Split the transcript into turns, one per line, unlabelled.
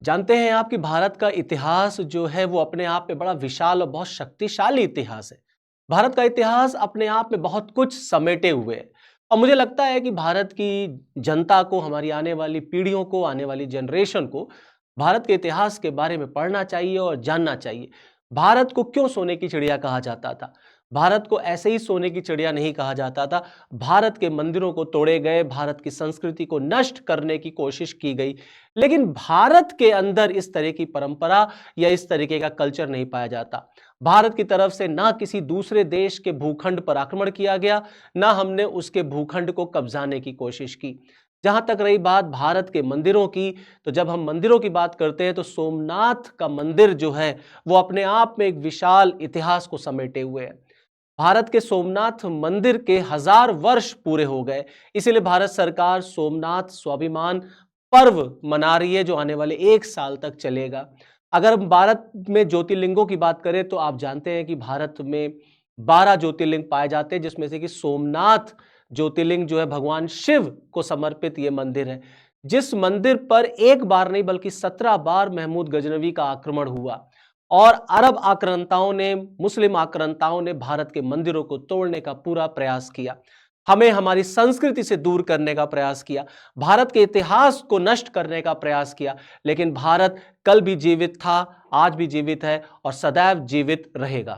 जानते हैं आप कि भारत का इतिहास जो है वो अपने आप में बड़ा विशाल और बहुत शक्तिशाली इतिहास है। भारत का इतिहास अपने आप में बहुत कुछ समेटे हुए है और मुझे लगता है कि भारत की जनता को, हमारी आने वाली पीढ़ियों को, आने वाली जनरेशन को भारत के इतिहास के बारे में पढ़ना चाहिए और जानना चाहिए। भारत को क्यों सोने की चिड़िया कहा जाता था? भारत को ऐसे ही सोने की चिड़िया नहीं कहा जाता था। भारत के मंदिरों को तोड़े गए, भारत की संस्कृति को नष्ट करने की कोशिश की गई। लेकिन भारत के अंदर इस तरह की परंपरा या इस तरीके का कल्चर नहीं पाया जाता। भारत की तरफ से ना किसी दूसरे देश के भूखंड पर आक्रमण किया गया, ना हमने उसके भूखंड को कब्जाने की कोशिश की। जहां तक रही बात भारत के मंदिरों की, तो जब हम मंदिरों की बात करते हैं तो सोमनाथ का मंदिर जो है वो अपने आप में एक विशाल इतिहास को समेटे हुए है। भारत के सोमनाथ मंदिर के 1000 वर्ष पूरे हो गए, इसीलिए भारत सरकार सोमनाथ स्वाभिमान पर्व मना रही है जो आने वाले 1 साल तक चलेगा। अगर हम भारत में ज्योतिर्लिंगों की बात करें तो आप जानते हैं कि भारत में 12 ज्योतिर्लिंग पाए जाते हैं, जिसमें से कि सोमनाथ ज्योतिर्लिंग जो है भगवान शिव को समर्पित ये मंदिर है, जिस मंदिर पर एक बार नहीं बल्कि 17 बार महमूद गजनवी का आक्रमण हुआ और अरब आक्रांताओं ने, मुस्लिम आक्रांताओं ने भारत के मंदिरों को तोड़ने का पूरा प्रयास किया, हमें हमारी संस्कृति से दूर करने का प्रयास किया, भारत के इतिहास को नष्ट करने का प्रयास किया। लेकिन भारत कल भी जीवित था, आज भी जीवित है और सदैव जीवित रहेगा।